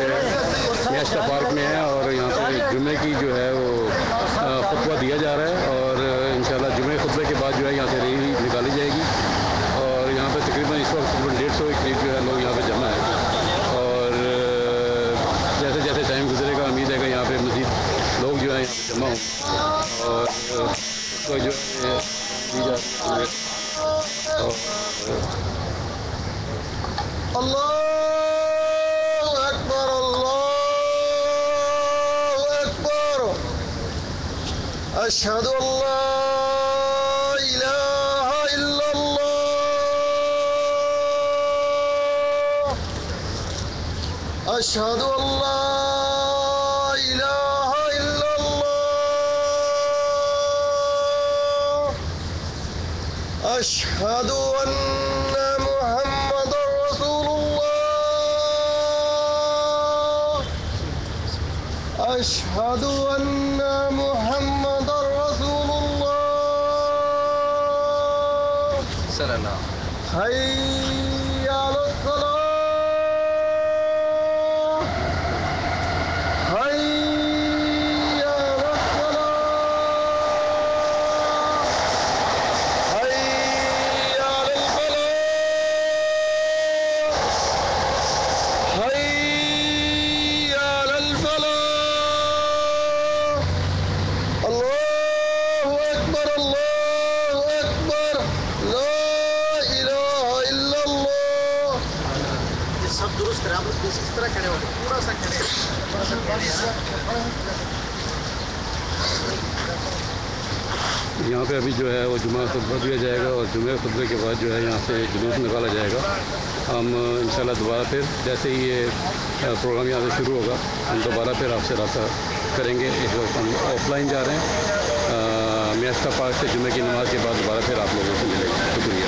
پہ میاشتہ پارک میں ہیں اور یہاں پہ جمعے کی جو ہے وہ خطبہ دیا جا رہا ہے اور انشاءاللہ جمعے خطبے کے بعد جو ہے یہاں سے ریلی نکالی جائے گی اور یہاں پہ تقریباً اس وقت تقریباً 150 کے قریب جو ہے لوگ یہاں پہ جمع ہیں اور جیسے جیسے ٹائم گزرے گا امید ہے کہ یہاں پہ مزید لوگ جو ہے یہاں پہ جمع ہوں اور اس کو جو ہے دی جا رہی ہے اللہ اکبر اشہد ان لا الہ الا اللہ اشہد ان لا الہ الا اللہ اشہد ان محمد رسول اللہ اشہد ان محمد رسول اللہ صلی اللہ حی علی الصلاۃ حی علی الصلاۃ حی علی الفلاح حی علی الفلاح اللہ اکبر لا الہ الا اللہ. یہ سب درست کریں آپ لوگ اس طرح کھڑے ہو تھوڑا سا کھڑے یہاں پہ ابھی جو ہے وہ جمعہ خطبہ دیا جائے گا اور جمعہ خطبے کے بعد جو ہے یہاں سے جلوس نکالا جائے گا. ہم انشاءاللہ دوبارہ پھر جیسے ہی یہ پروگرام یہاں سے شروع ہوگا ہم دوبارہ پھر آپ سے رابطہ کریں گے. اس وقت ہم آف لائن جا رہے ہیں میاشتہ پارک سے جمعے کی نماز کے بعد دوبارہ پھر آپ لوگوں سے ملیں گے. شکریہ.